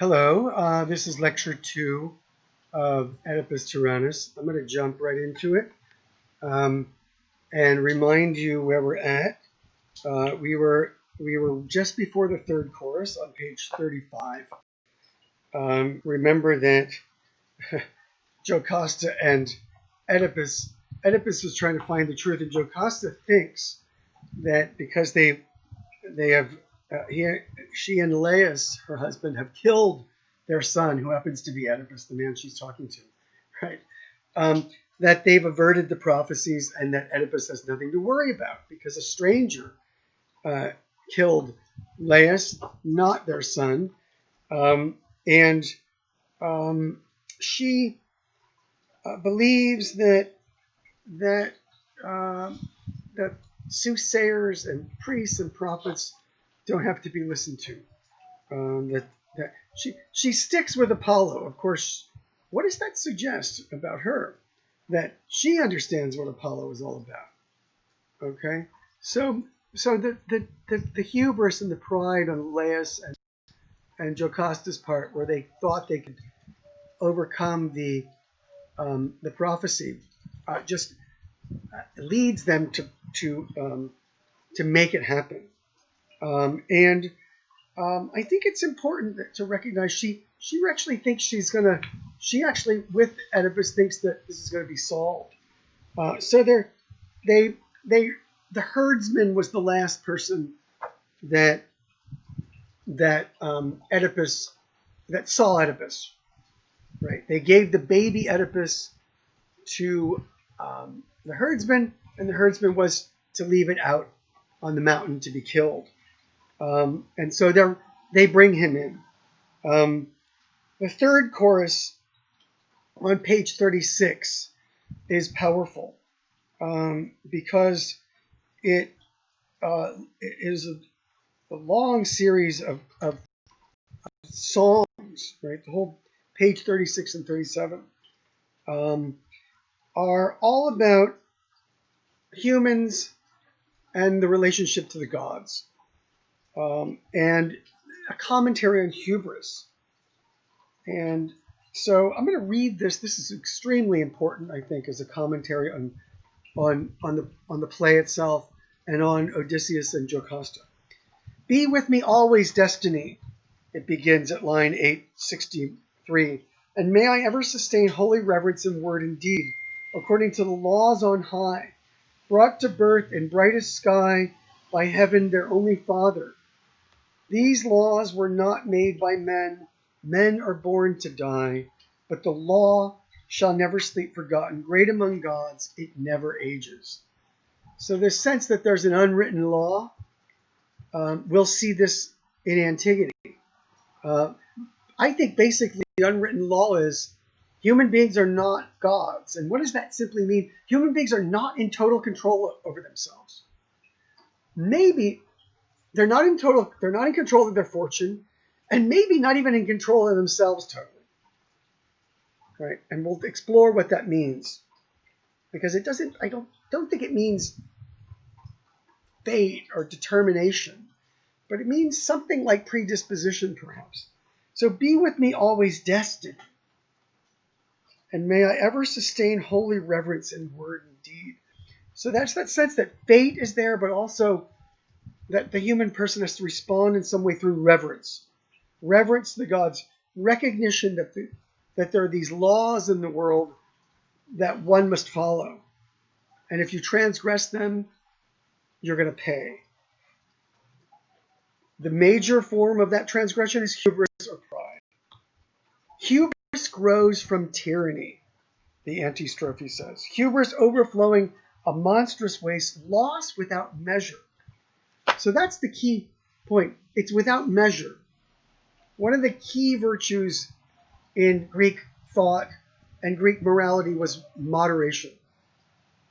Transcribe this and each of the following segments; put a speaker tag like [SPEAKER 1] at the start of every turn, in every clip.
[SPEAKER 1] Hello, this is lecture 2 of Oedipus Tyrannus. I'm going to jump right into it um, and remind you where we're at. We were just before the third chorus on page 35. Remember that Jocasta and Oedipus was trying to find the truth, and Jocasta thinks that because they have she and Laius, her husband, have killed their son, who happens to be Oedipus, the man she's talking to, right? That they've averted the prophecies and that Oedipus has nothing to worry about because a stranger killed Laius, not their son, and she believes that that soothsayers and priests and prophets don't have to be listened to. That she sticks with Apollo. Of course, what does that suggest about her? That she understands what Apollo is all about. Okay, so the hubris and the pride on Laius and Jocasta's part, where they thought they could overcome the prophecy, just leads them to make it happen. And I think it's important to recognize she actually thinks she actually with Oedipus thinks that this is going to be solved. So the herdsman was the last person that Oedipus that saw Oedipus, right? They gave the baby Oedipus to the herdsman, and the herdsman was to leave it out on the mountain to be killed. And so they bring him in. The third chorus on page 36 is powerful because it is a long series of songs, right? The whole page 36 and 37 are all about humans and the relationship to the gods. And a commentary on hubris. And so I'm going to read this. This is extremely important, I think, as a commentary on the play itself and on Odysseus and Jocasta. Be with me always, destiny. It begins at line 863. And may I ever sustain holy reverence in word and deed, according to the laws on high, brought to birth in brightest sky by heaven, their only Father. These laws were not made by men. Men are born to die, but the law shall never sleep forgotten. Great among gods, it never ages. So this sense that there's an unwritten law, we'll see this in Antigone. I think basically the unwritten law is human beings are not gods. And what does that simply mean? Human beings are not in total control over themselves. Maybe they're not in control of their fortune, and maybe not even in control of themselves totally. Right? And we'll explore what that means. Because I don't think it means fate or determination, but it means something like predisposition, perhaps. So be with me always, destined, and may I ever sustain holy reverence in word and deed. So that's that sense that fate is there, but also that the human person has to respond in some way through reverence. Reverence to the gods, recognition that there are these laws in the world that one must follow. And if you transgress them, you're going to pay. The major form of that transgression is hubris or pride. Hubris grows from tyranny, the antistrophe says. Hubris overflowing a monstrous waste, loss without measure. So that's the key point. It's without measure. One of the key virtues in Greek thought and Greek morality was moderation,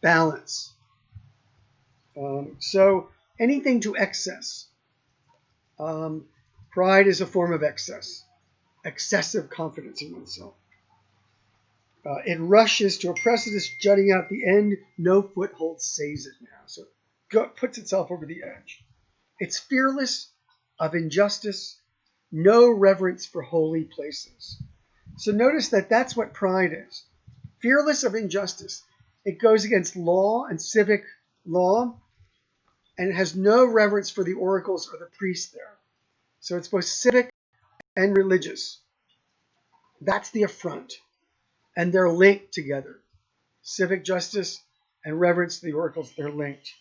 [SPEAKER 1] balance. So anything to excess. Pride is a form of excess, excessive confidence in oneself. It rushes to a precipice jutting out the end. No foothold saves it now. So it puts itself over the edge. It's fearless of injustice no reverence for holy places. So notice that that's what pride is. Fearless of injustice. It goes against law and civic law, and it has no reverence for the oracles or the priests there. So it's both civic and religious. That's the affront. And they're linked together. Civic justice and reverence to the oracles, they're linked.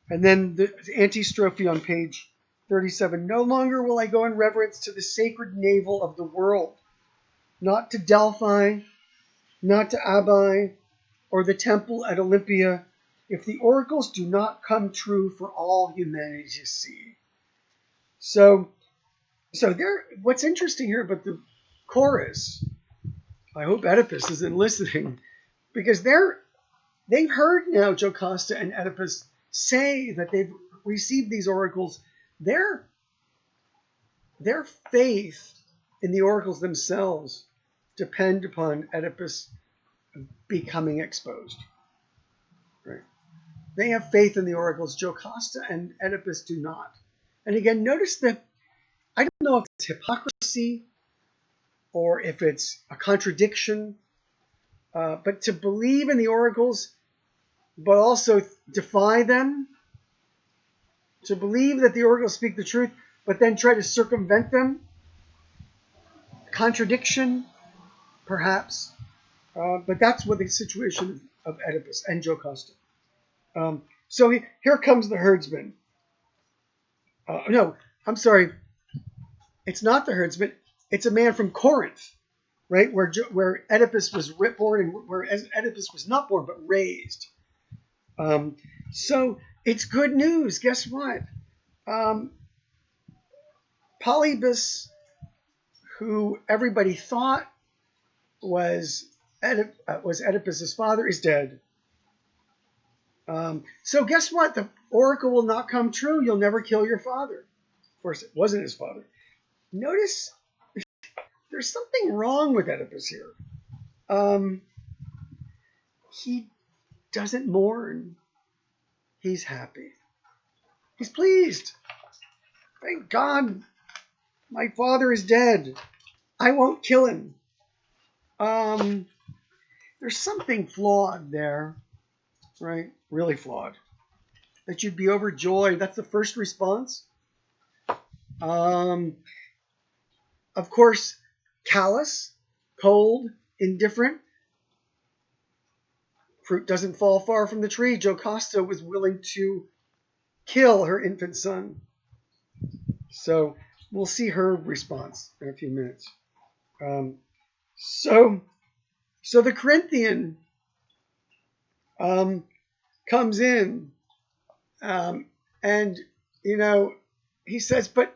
[SPEAKER 1] And then the antistrophe on page 37. No longer will I go in reverence to the sacred navel of the world, not to Delphi, not to Abai, or the temple at Olympia, if the oracles do not come true for all humanity to see. So there. What's interesting here about the chorus, I hope Oedipus isn't listening, because they've heard now Jocasta and Oedipus say that they've received these oracles. Their faith in the oracles themselves depend upon Oedipus becoming exposed. Right? They have faith in the oracles. Jocasta and Oedipus do not. And again, notice that I don't know if it's hypocrisy or if it's a contradiction, but to believe in the oracles but also defy them, to believe that the oracles speak the truth but then try to circumvent them, contradiction perhaps, but that's what the situation of Oedipus and Jocasta. So here comes the herdsman. No, I'm sorry. It's not the herdsman. It's a man from Corinth, right? Where Oedipus was born and where Oedipus was not born but raised. So it's good news. Guess what? Polybus, who everybody thought was Oedipus's father, is dead. So guess what? The oracle will not come true. You'll never kill your father. Of course, it wasn't his father. Notice there's something wrong with Oedipus here. He doesn't mourn. He's happy. He's pleased. Thank God my father is dead. I won't kill him. There's something flawed there, right? Really flawed. That you'd be overjoyed. That's the first response. Of course, callous, cold, indifferent. Fruit doesn't fall far from the tree. Jocasta was willing to kill her infant son. So we'll see her response in a few minutes. So the Corinthian comes in, and he says, "But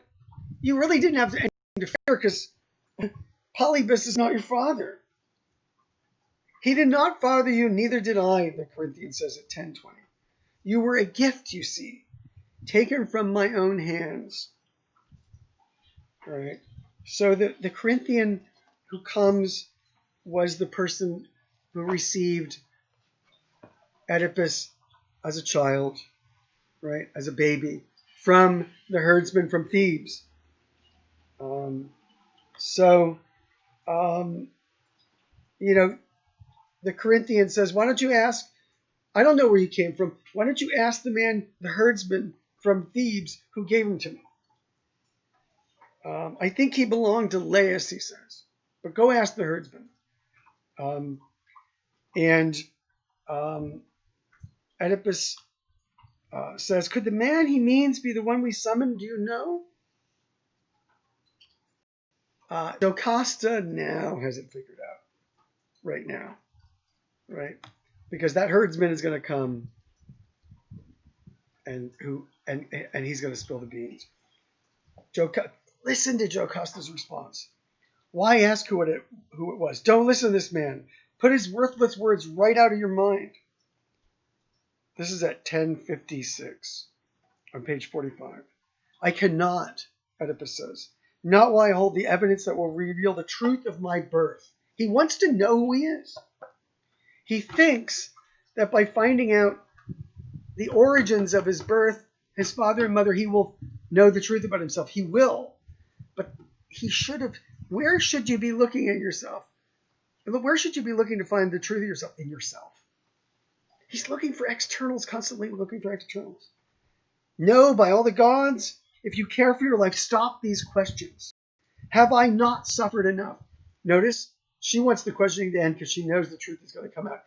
[SPEAKER 1] you really didn't have anything to fear because Polybus is not your father. He did not father you, neither did I," the Corinthian says at 10:20. "You were a gift, you see, taken from my own hands." All right. So the Corinthian who comes was the person who received Oedipus as a child, right, as a baby, from the herdsman from Thebes. The Corinthian says, "Why don't you ask? I don't know where you came from. Why don't you ask the man, the herdsman from Thebes, who gave him to me? I think he belonged to Laius," he says. "But go ask the herdsman." Oedipus says, "Could the man he means be the one we summoned? Do you know?" Jocasta now has it figured out. Right now. Right? Because that herdsman is going to come and he's going to spill the beans. Listen to Jocasta's response. Why ask who it was? Don't listen to this man. Put his worthless words right out of your mind. This is at 10:56 on page 45. "I cannot," Oedipus says, "not while I hold the evidence that will reveal the truth of my birth." He wants to know who he is. He thinks that by finding out the origins of his birth, his father and mother, he will know the truth about himself. He will. he should have, where should you be looking at yourself? Where should you be looking to find the truth of yourself? In yourself. He's looking for externals, constantly looking for externals. No, by all the gods, if you care for your life, stop these questions. Have I not suffered enough? Notice, she wants the questioning to end because she knows the truth is going to come out.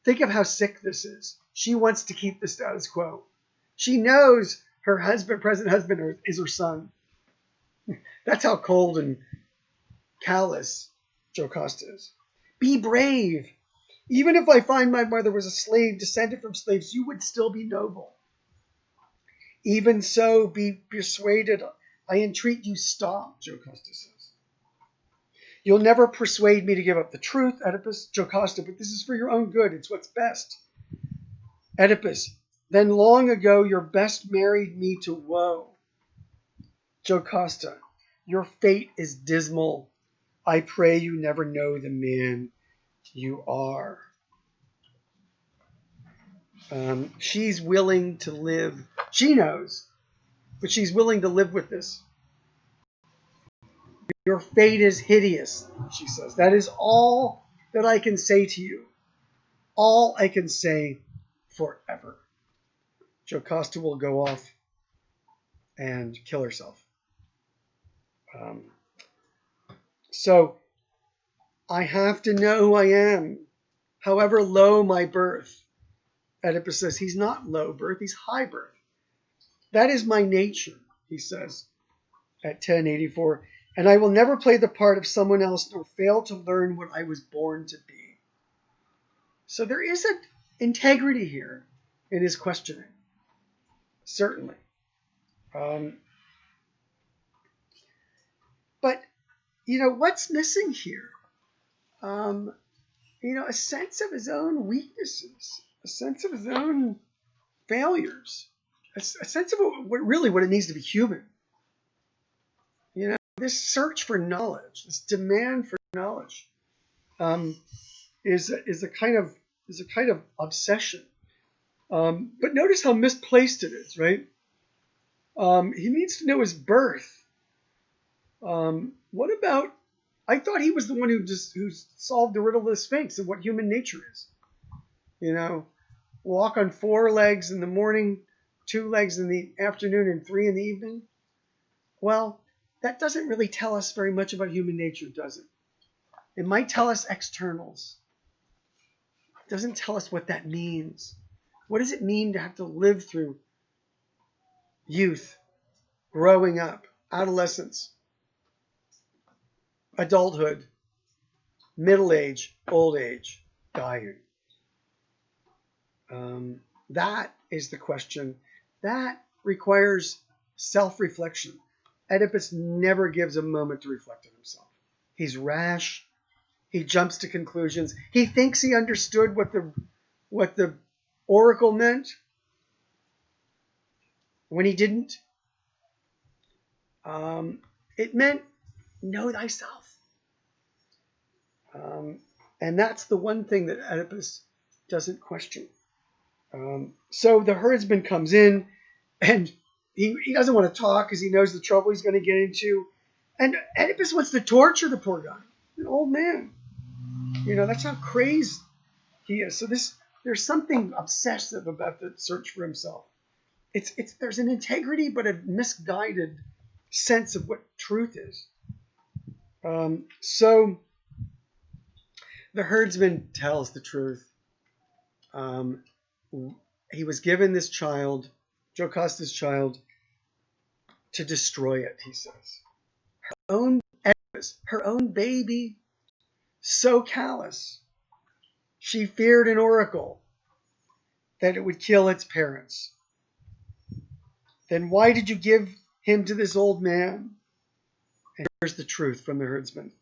[SPEAKER 1] Think of how sick this is. She wants to keep the status quo. She knows her husband, present husband, is her son. That's how cold and callous Jocasta is. Be brave. Even if I find my mother was a slave descended from slaves, you would still be noble. Even so, be persuaded. I entreat you, stop, Jocasta says. You'll never persuade me to give up the truth, Oedipus, Jocasta, but this is for your own good. It's what's best. Oedipus, then long ago your best married me to woe. Jocasta, your fate is dismal. I pray you never know the man you are. She's willing to live. She knows, but she's willing to live with this. Your fate is hideous, she says. That is all that I can say to you. All I can say forever. Jocasta will go off and kill herself. So I have to know who I am, however low my birth. Oedipus says he's not low birth, he's high birth. That is my nature, he says at 1084. And I will never play the part of someone else nor fail to learn what I was born to be. So there is an integrity here in his questioning. Certainly. But, what's missing here? A sense of his own weaknesses, a sense of his own failures, a sense of what it means to be human. This search for knowledge, this demand for knowledge, is a kind of obsession. But notice how misplaced it is, right? He needs to know his birth. What about? I thought he was the one who solved the riddle of the Sphinx and what human nature is. Walk on 4 legs in the morning, 2 legs in the afternoon, and 3 in the evening. Well, that doesn't really tell us very much about human nature, does it? It might tell us externals. It doesn't tell us what that means. What does it mean to have to live through youth, growing up, adolescence, adulthood, middle age, old age, dying? That is the question. That requires self-reflection. Oedipus never gives a moment to reflect on himself. He's rash. He jumps to conclusions. He thinks he understood what the oracle meant when he didn't. It meant know thyself. And that's the one thing that Oedipus doesn't question. So the herdsman comes in, and he doesn't want to talk because he knows the trouble he's going to get into. And Oedipus wants to torture the poor guy, an old man. That's how crazed he is. So there's something obsessive about the search for himself. There's an integrity, but a misguided sense of what truth is. So the herdsman tells the truth. He was given this child, Jocasta's child, to destroy it, he says. Her own baby, so callous. She feared an oracle that it would kill its parents. Then why did you give him to this old man? And here's the truth from the herdsman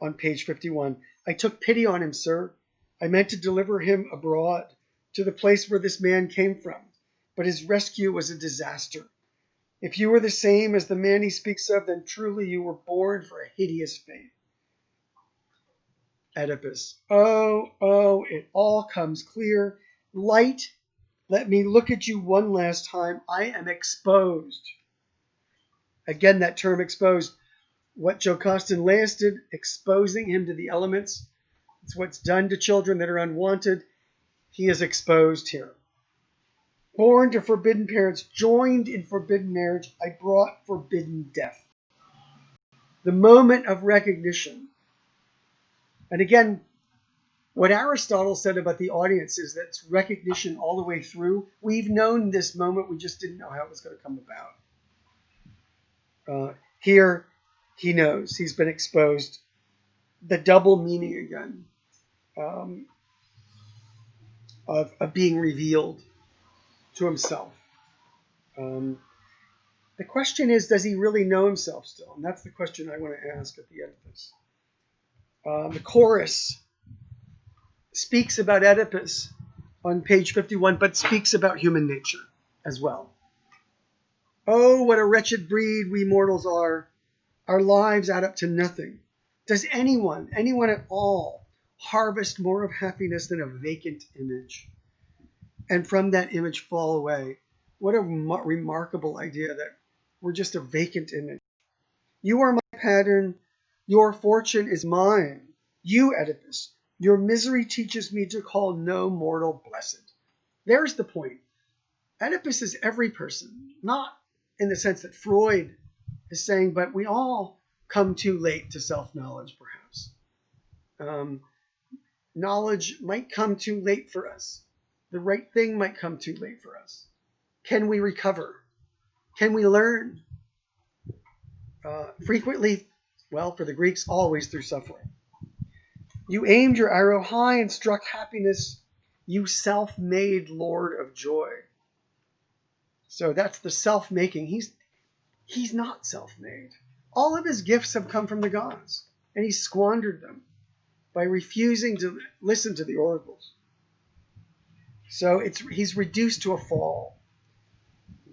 [SPEAKER 1] on page 51. I took pity on him, sir. I meant to deliver him abroad to the place where this man came from, but his rescue was a disaster. If you were the same as the man he speaks of, then truly you were born for a hideous fate. Oedipus. Oh, it all comes clear. Light, let me look at you one last time. I am exposed. Again, that term exposed. What Jocasta and Laius did, exposing him to the elements. It's what's done to children that are unwanted. He is exposed here. Born to forbidden parents, joined in forbidden marriage, I brought forbidden death. The moment of recognition. And again, what Aristotle said about the audience is that it's recognition all the way through. We've known this moment, we just didn't know how it was going to come about. Here, he knows. He's been exposed. The double meaning again of being revealed to himself. The question is, does he really know himself still? And that's the question I want to ask at the end of this. The chorus speaks about Oedipus on page 51, but speaks about human nature as well. Oh, what a wretched breed we mortals are. Our lives add up to nothing. Does anyone at all, harvest more of happiness than a vacant image, and from that image fall away? What a remarkable idea that we're just a vacant image. You are my pattern. Your fortune is mine. You, Oedipus, your misery teaches me to call no mortal blessed. There's the point. Oedipus is every person, not in the sense that Freud is saying, but we all come too late to self-knowledge, perhaps. Knowledge might come too late for us. The right thing might come too late for us. Can we recover? Can we learn? Frequently, well, for the Greeks, always through suffering. You aimed your arrow high and struck happiness, you self-made Lord of joy. So that's the self-making. He's not self-made. All of his gifts have come from the gods, and he squandered them by refusing to listen to the oracles. So he's reduced to a fall.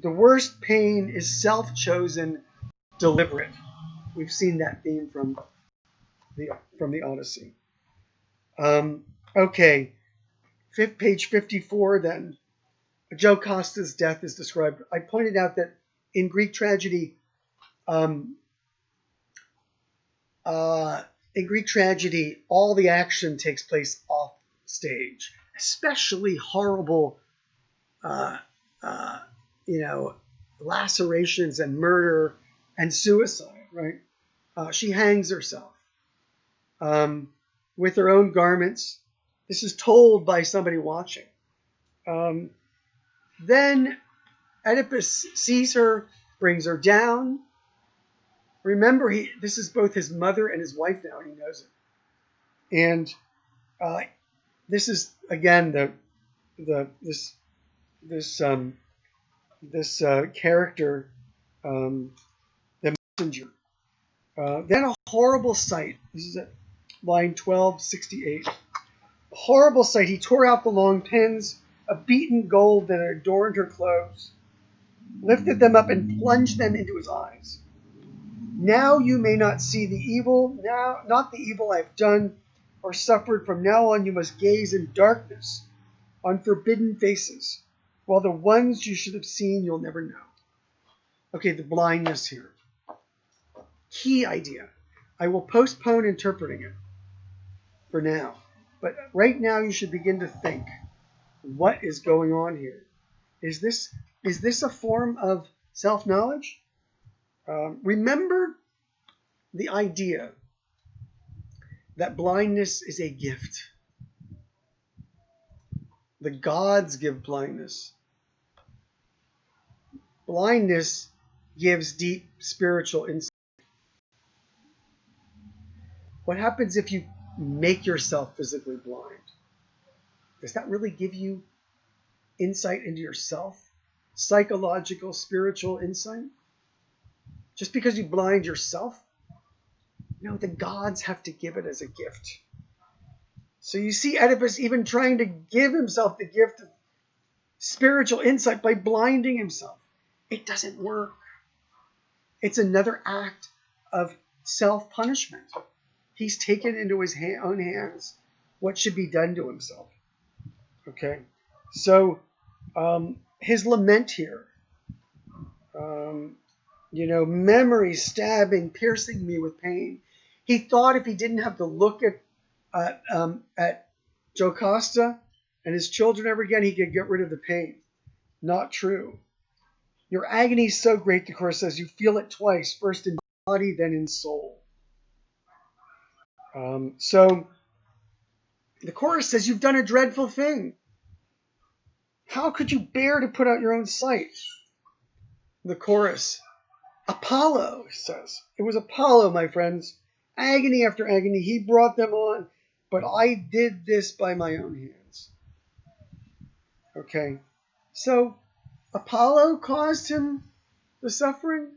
[SPEAKER 1] The worst pain is self-chosen, deliberate. We've seen that theme from the Odyssey. Okay, page 54 then. Jocasta's death is described. I pointed out that in Greek tragedy, all the action takes place off stage, especially horrible, lacerations and murder and suicide, right? She hangs herself with her own garments. This is told by somebody watching. Then Oedipus sees her, brings her down. Remember, this is both his mother and his wife now, and he knows it. And this is again this character, the messenger. Then a horrible sight. This is at line 1268. A horrible sight. He tore out the long pins of beaten gold that adorned her clothes, lifted them up and plunged them into his eyes. Now you may not see the evil, not the evil I have done or suffered. From now on you must gaze in darkness on forbidden faces, while the ones you should have seen you'll never know. Okay, the blindness here. Key idea. I will postpone interpreting it for now. But right now you should begin to think, what is going on here? Is this a form of self-knowledge? Remember the idea that blindness is a gift. The gods give blindness. Blindness gives deep spiritual insight. What happens if you make yourself physically blind? Does that really give you insight into yourself? Psychological, spiritual insight? Just because you blind yourself? No, the gods have to give it as a gift. So you see Oedipus even trying to give himself the gift of spiritual insight by blinding himself. It doesn't work. It's another act of self-punishment. He's taken into his own hands what should be done to himself. Okay, so his lament here. Memory stabbing, piercing me with pain. He thought if he didn't have to look at Jocasta and his children ever again, he could get rid of the pain. Not true. Your agony is so great, the chorus says, you feel it twice, first in body, then in soul. So the chorus says, you've done a dreadful thing. How could you bear to put out your own sight? The chorus, Apollo, says. It was Apollo, my friends. Agony after agony, he brought them on, but I did this by my own hands. Okay, so Apollo caused him the suffering?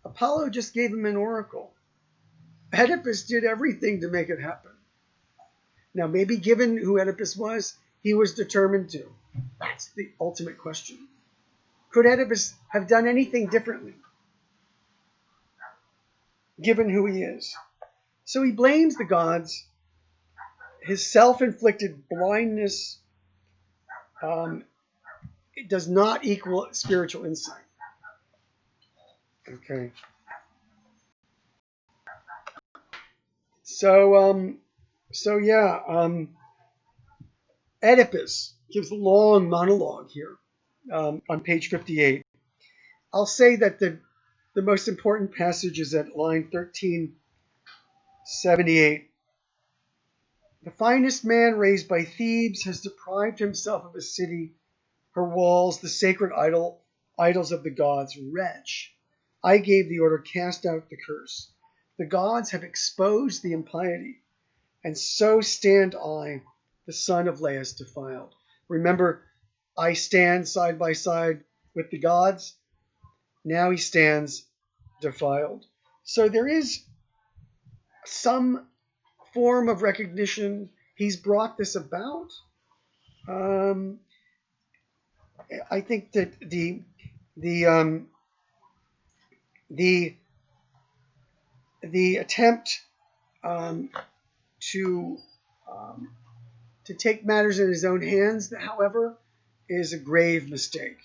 [SPEAKER 1] Apollo just gave him an oracle. Oedipus did everything to make it happen. Now, maybe given who Oedipus was, he was determined to. That's the ultimate question. Could Oedipus have done anything differently, given who he is? So he blames the gods. His self-inflicted blindness it does not equal spiritual insight. Okay. So Oedipus gives a long monologue here on page 58. I'll say that the most important passage is at line 1378. The finest man raised by Thebes has deprived himself of a city, her walls, the sacred idols of the gods. Wretch, I gave the order, cast out the curse. The gods have exposed the impiety, and so stand I, the son of Laius, defiled. Remember, I stand side by side with the gods. Now he stands defiled. So there is some form of recognition. He's brought this about. I think that the attempt to take matters in his own hands, however, is a grave mistake.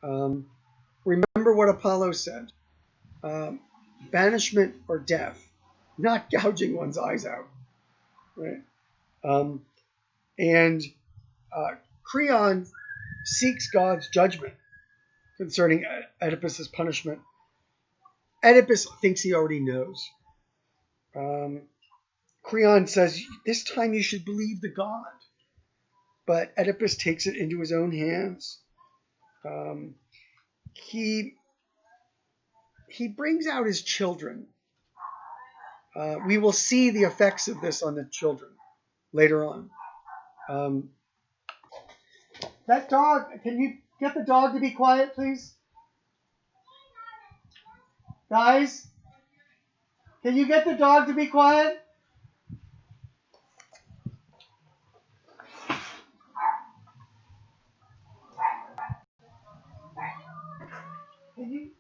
[SPEAKER 1] Remember what Apollo said: banishment or death, not gouging one's eyes out. Right? And Creon seeks God's judgment concerning Oedipus's punishment. Oedipus thinks he already knows. Creon says, this time you should believe the god. But Oedipus takes it into his own hands. He brings out his children. We will see the effects of this on the children later on. That dog, can you get the dog to be quiet, please? Guys, can you get the dog to be quiet? Can you?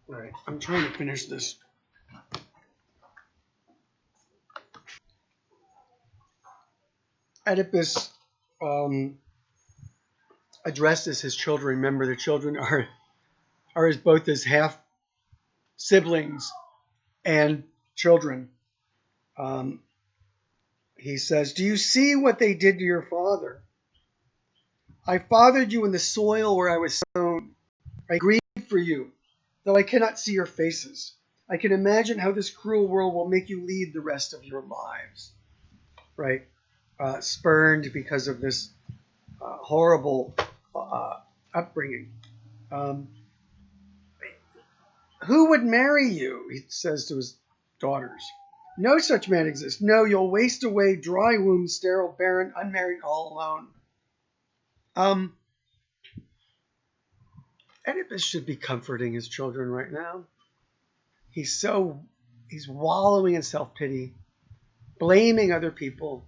[SPEAKER 1] All right, I'm trying to finish this. Oedipus addresses his children. Remember, the children are as both his half siblings and children. Um, he says, "Do you see what they did to your father? I fathered you in the soil where I was sown. I grieve for you, though I cannot see your faces. I can imagine how this cruel world will make you lead the rest of your lives." Right? Spurned because of this horrible upbringing. Um, Who would marry you? He says to his daughters. No such man exists. No, you'll waste away, dry wombed, sterile, barren, unmarried, all alone. Oedipus should be comforting his children right now. He's wallowing in self-pity, blaming other people,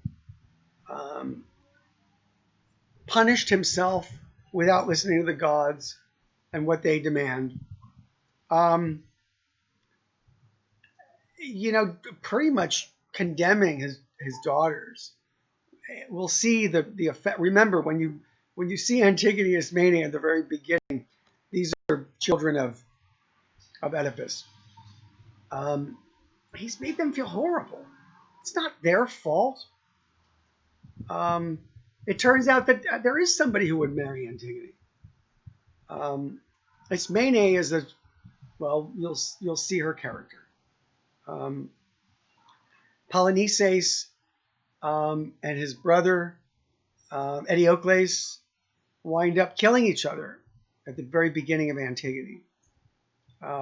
[SPEAKER 1] punished himself without listening to the gods and what they demand. Pretty much condemning his daughters. We'll see the effect. Remember, when you see Antigone and Ismene at the very beginning, these are children of Oedipus. He's made them feel horrible. It's not their fault. It turns out that there is somebody who would marry Antigone. Ismene is you'll see her character. Polynices and his brother Eteocles wind up killing each other at the very beginning of Antigone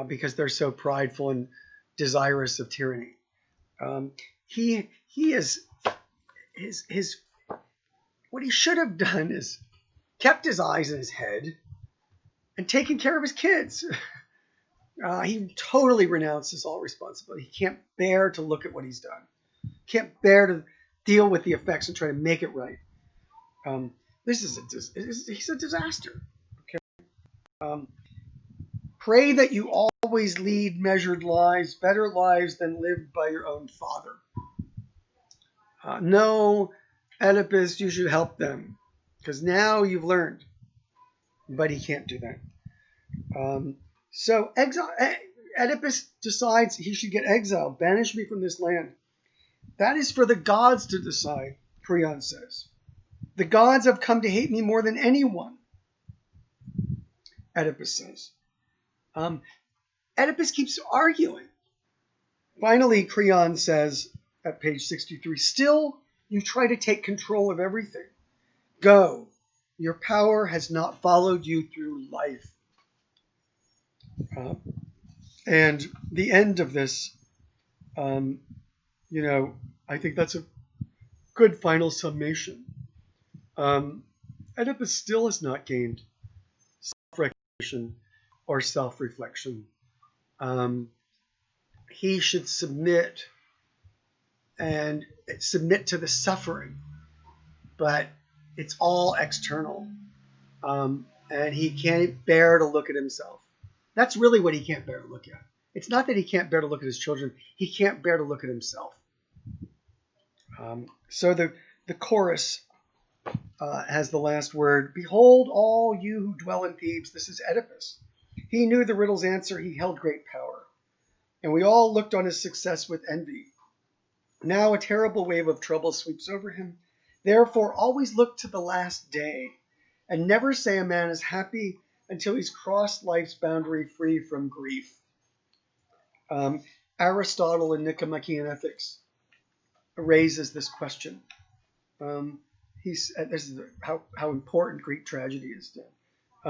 [SPEAKER 1] because they're so prideful and desirous of tyranny. He is his what he should have done is kept his eyes in his head and taken care of his kids. He totally renounces all responsibility. He can't bear to look at what he's done. Can't bear to deal with the effects and try to make it right. He's a disaster. Okay. Pray that you always lead measured lives, better lives than lived by your own father. No, Oedipus, you should help them because now you've learned. But he can't do that. So Oedipus decides he should get exiled. Banish me from this land. That is for the gods to decide, Creon says. The gods have come to hate me more than anyone, Oedipus says. Oedipus keeps arguing. Finally, Creon says at page 63, still you try to take control of everything. Go. Your power has not followed you through life. And the end of this, I think that's a good final summation. Oedipus still has not gained self-recognition or self-reflection. He should submit to the suffering, but it's all external. And he can't bear to look at himself. That's really what he can't bear to look at. It's not that he can't bear to look at his children. He can't bear to look at himself. So the chorus has the last word. Behold, all you who dwell in Thebes. This is Oedipus. He knew the riddle's answer. He held great power. And we all looked on his success with envy. Now a terrible wave of trouble sweeps over him. Therefore, always look to the last day. And never say a man is happy until he's crossed life's boundary free from grief. Aristotle in Nicomachean Ethics raises this question. This is how important Greek tragedy is to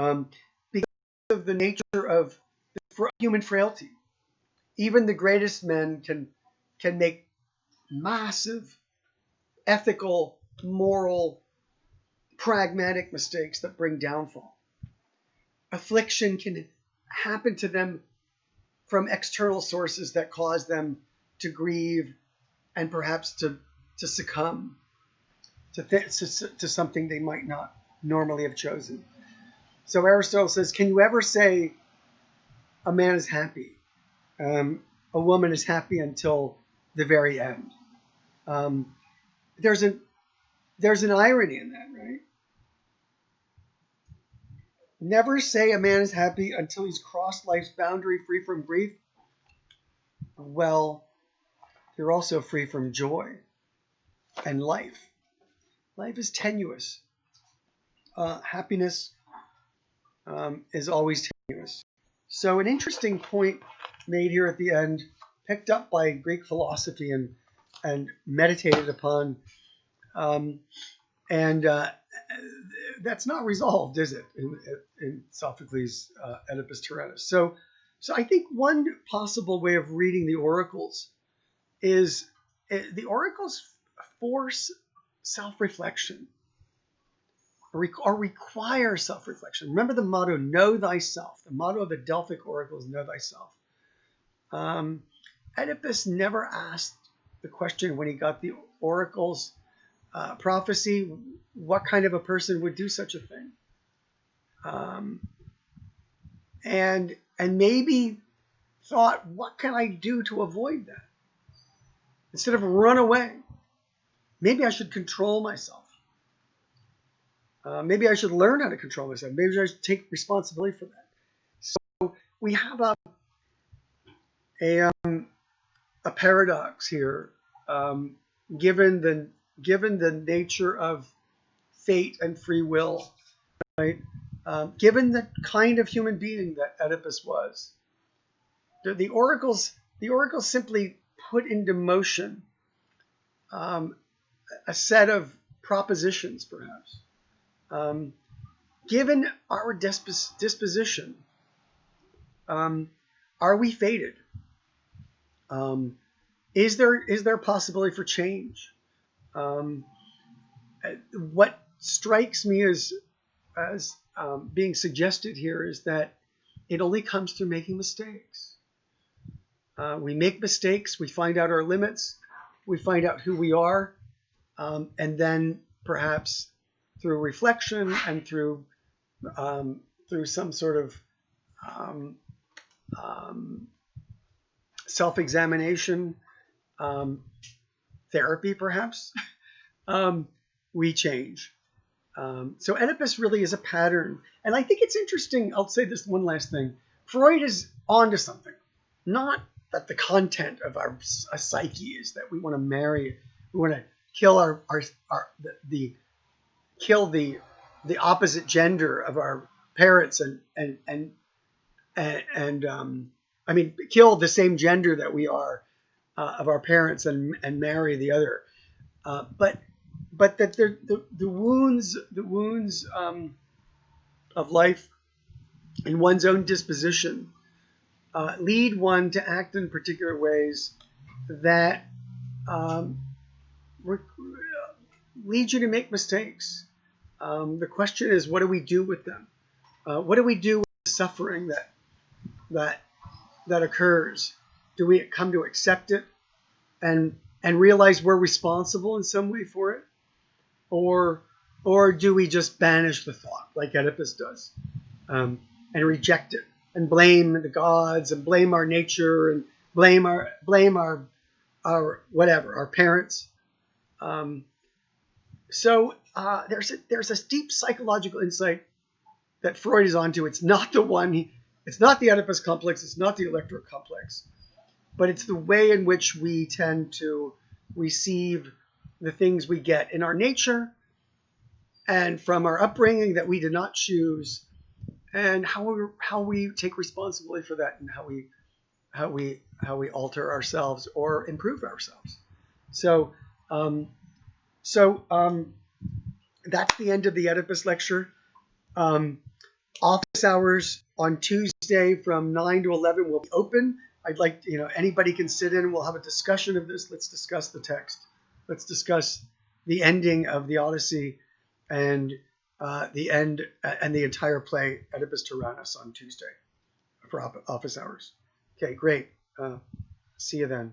[SPEAKER 1] him. Because of the nature of human frailty, even the greatest men can make massive ethical, moral, pragmatic mistakes that bring downfall. Affliction can happen to them from external sources that cause them to grieve and perhaps to succumb to something they might not normally have chosen. So Aristotle says, can you ever say a man is happy? A woman is happy until the very end. There's an irony in that, right? Never say a man is happy until he's crossed life's boundary free from grief. Well, you're also free from joy and life. Life is tenuous. Happiness is always tenuous. So an interesting point made here at the end, picked up by Greek philosophy and meditated upon, and that's not resolved, is it, in Sophocles' Oedipus Tyrannus? So I think one possible way of reading the oracles is the oracles force self-reflection or require self-reflection. Remember the motto, know thyself. The motto of the Delphic oracles, know thyself. Oedipus never asked the question when he got the oracles prophecy, what kind of a person would do such a thing? And maybe thought, what can I do to avoid that? Instead of run away, maybe I should control myself. Maybe I should learn how to control myself. Maybe I should take responsibility for that. So we have a paradox here, given the nature of fate and free will, right? Given the kind of human being that Oedipus was, the oracles simply put into motion a set of propositions, perhaps. Given our disposition, are we fated? Is there a possibility for change? What strikes me as being suggested here is that it only comes through making mistakes. We make mistakes, we find out our limits, we find out who we are, and then perhaps through reflection and through some sort of self-examination, therapy perhaps, we change. So Oedipus really is a pattern. And I think it's interesting, I'll say this one last thing. Freud is onto something. Not that the content of our psyche is that we want to marry, we want to kill kill the opposite gender of our parents and I mean, kill the same gender that we are of our parents and marry the other. But that the wounds of life and one's own disposition lead one to act in particular ways that lead you to make mistakes. The question is, what do we do with them? What do we do with the suffering that occurs? Do we come to accept it and realize we're responsible in some way for it? Or do we just banish the thought like Oedipus does, and reject it and blame the gods and blame our nature and blame our whatever, our parents? So there's a deep psychological insight that Freud is onto. It's not it's not the Oedipus complex, it's not the Electra complex, but it's the way in which we tend to receive the things we get in our nature and from our upbringing that we did not choose, and how we take responsibility for that, and how we alter ourselves or improve ourselves. So that's the end of the Oedipus lecture. Office hours on Tuesday from 9 to 11 will be open. I'd like, anybody can sit in and we'll have a discussion of this. Let's discuss the text. Let's discuss the ending of the Odyssey and the end and the entire play, Oedipus Tyrannus, on Tuesday for office hours. Okay, great. See you then.